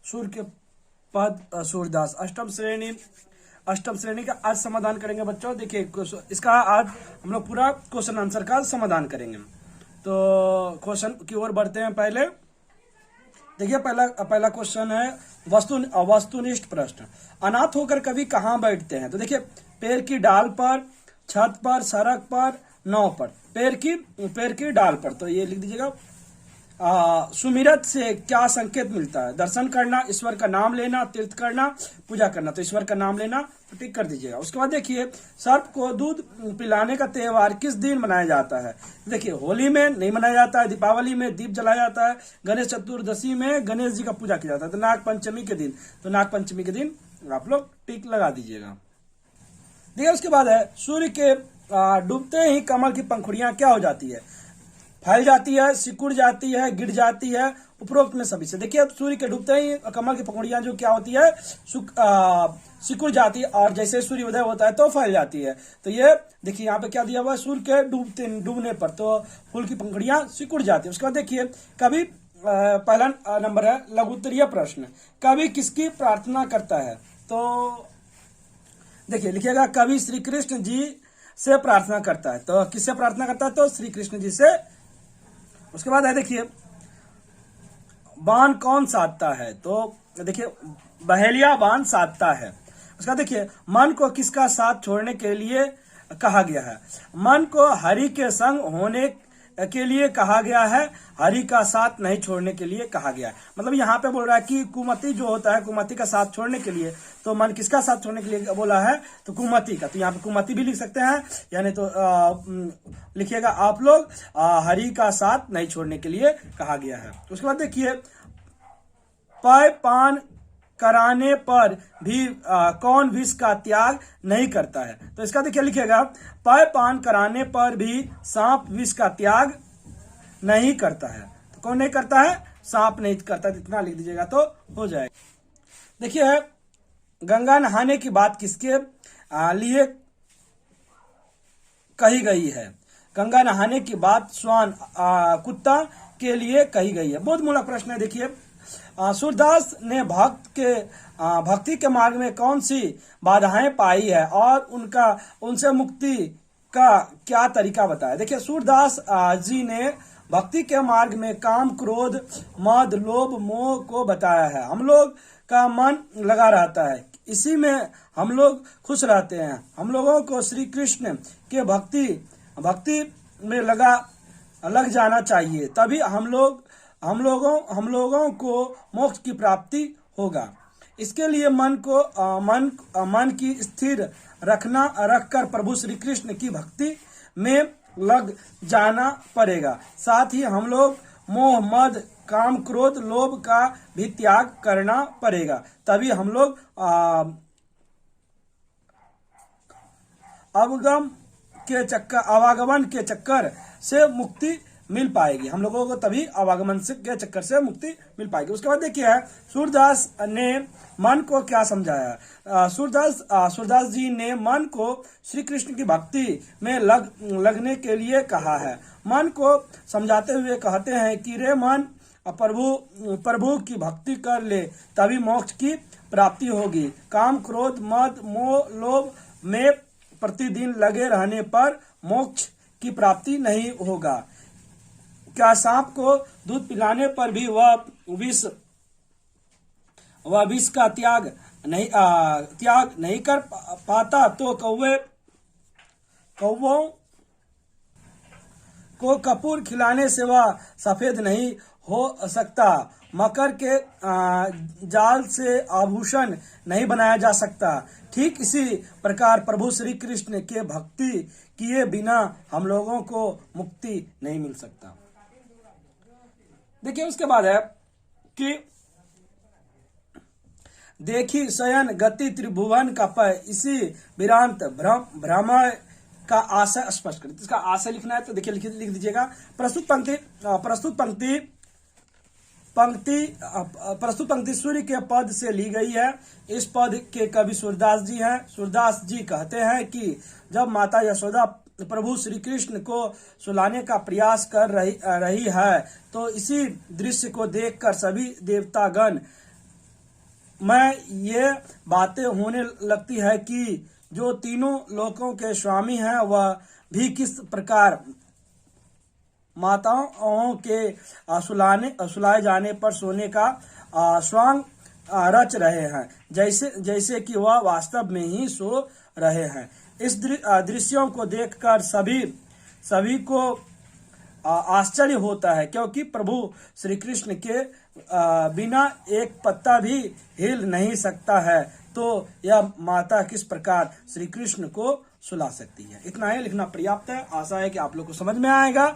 सूर्य के पद सूर्यदास। अष्टम श्रेणी का आज समाधान करेंगे बच्चों। देखिए इसका आज हम लोग पूरा क्वेश्चन आंसर का समाधान करेंगे। तो क्वेश्चन की ओर बढ़ते हैं। पहले देखिए पहला क्वेश्चन है वस्तुनिष्ठ प्रश्न। अनाथ होकर कवि कहाँ बैठते हैं? तो देखिए पेड़ की डाल पर, छत पर, सड़क पर, नाव पर। पेड़ की डाल पर, तो ये लिख दीजिएगा। सुमिरत से क्या संकेत मिलता है? दर्शन करना, ईश्वर का नाम लेना, तीर्थ करना, पूजा करना। तो ईश्वर का नाम लेना, तो टिक कर दीजिएगा। उसके बाद देखिए सर्प को दूध पिलाने का त्योहार किस दिन मनाया जाता है? देखिए होली में नहीं मनाया जाता है, दीपावली में दीप जलाया जाता है, गणेश चतुर्दशी में गणेश जी का पूजा किया जाता है, तो नागपंचमी के दिन। तो नागपंचमी के दिन आप लोग टिक लगा दीजिएगा। देखिए उसके बाद है सूर्य के डूबते ही कमल की पंखुड़ियां क्या हो जाती है? फैल जाती है, सिकुड़ जाती है, गिर जाती है, उपरोक्त में सभी से। देखिए सूर्य के डूबते ही कमल की पंखुड़ियां जो क्या होती है, सिकुड़ जाती है, और जैसे सूर्य उदय होता है तो फैल जाती है। तो ये देखिए यहाँ पे क्या दिया हुआ है, सूर्य के डूबने पर तो फूल की पंखुड़ियां सिकुड़ जाती है। उसके बाद देखिए कवि पहला नंबर है लघुत्तरीय प्रश्न। कवि किसकी प्रार्थना करता है? तो देखिए लिखिएगा कवि श्री कृष्ण जी से प्रार्थना करता है। तो किससे प्रार्थना करता है? तो श्री कृष्ण जी से। उसके बाद है देखिए बाण कौन साधता है? तो देखिए बहेलिया बाण साधता है। उसका देखिए मन को किसका साथ छोड़ने के लिए कहा गया है? मन को हरि के संग होने के लिए कहा गया है, हरि का साथ नहीं छोड़ने के लिए कहा गया है। मतलब यहाँ पे बोल रहा है कि कुमति जो होता है, कुमति का साथ छोड़ने के लिए। तो मन किसका साथ छोड़ने के लिए बोला है? तो कुमति का। तो यहाँ पे कुमति भी लिख सकते हैं, यानी तो लिखिएगा आप लोग हरि का साथ नहीं छोड़ने के लिए कहा गया है। उसके बाद देखिए पाय पान कराने पर भी कौन विष का त्याग नहीं करता है? तो इसका देखिए लिखिएगा पाय पान कराने पर भी सांप विष का त्याग नहीं करता है। तो कौन नहीं करता है? सांप नहीं करता। इतना लिख दीजिएगा तो हो जाएगा। देखिए गंगा नहाने की बात किसके लिए कही गई है? गंगा नहाने की बात श्वान कुत्ता के लिए कही गई है। बहुत मूलक प्रश्न है। देखिए सूरदास ने भक्ति के मार्ग में कौन सी बाधाएं पाई है और उनसे मुक्ति का क्या तरीका बताया? देखिए सूरदास जी ने भक्ति के मार्ग में काम, क्रोध, मद, लोभ, मोह को बताया है। हम लोग का मन लगा रहता है, इसी में हम लोग खुश रहते हैं। हम लोगों को श्री कृष्ण के भक्ति में लग जाना चाहिए, तभी हम लोगों को मोक्ष की प्राप्ति होगा। इसके लिए मन की स्थिर रखकर प्रभु श्री कृष्ण की भक्ति में लग जाना पड़ेगा। साथ ही हम लोग मोह, मद, काम, क्रोध, लोभ का भी त्याग करना पड़ेगा, तभी हम लोग आवागमन के चक्कर से मुक्ति मिल पाएगी। हम लोगों को तभी आवागमन के चक्कर से मुक्ति मिल पाएगी। उसके बाद देखिए सूरदास ने मन को क्या समझाया? सूरदास जी ने मन को श्री कृष्ण की भक्ति में लगने के लिए कहा है। मन को समझाते हुए कहते हैं कि रे मन, प्रभु की भक्ति कर ले, तभी मोक्ष की प्राप्ति होगी। काम, क्रोध, मद, मोह, लोभ में प्रतिदिन लगे रहने पर मोक्ष की प्राप्ति नहीं होगा। क्या सांप को दूध पिलाने पर भी वह विष का त्याग नहीं कर पाता? तो कौवों को कपूर खिलाने से वह सफेद नहीं हो सकता। मकर के जाल से आभूषण नहीं बनाया जा सकता। ठीक इसी प्रकार प्रभु श्री कृष्ण के भक्ति किए बिना हम लोगों को मुक्ति नहीं मिल सकता। देखिए उसके बाद है कि देखी शयन गति त्रिभुवन का पय, इसी विरांत भ्रमय का आशय स्पष्ट करें। इसका आशय लिखना है तो देखिए लिख दीजिएगा। प्रस्तुत पंक्ति सूर्य के पद से ली गई है। इस पद के कवि सूरदास जी हैं। सूरदास जी कहते हैं कि जब माता यशोदा प्रभु श्री कृष्ण को सुलाने का प्रयास कर रही है, तो इसी दृश्य को देखकर सभी देवतागण मैं ये बातें होने लगती है कि जो तीनों लोकों के स्वामी हैं वह भी किस प्रकार माताओं के सुलाए जाने पर सोने का स्वांग रच रहे हैं, जैसे जैसे कि वह वास्तव में ही सो रहे हैं। इस दृश्यों को देखकर सभी को आश्चर्य होता है, क्योंकि प्रभु श्री कृष्ण के बिना एक पत्ता भी हिल नहीं सकता है, तो यह माता किस प्रकार श्री कृष्ण को सुला सकती है। इतना ही लिखना पर्याप्त है। आशा है कि आप लोग को समझ में आएगा।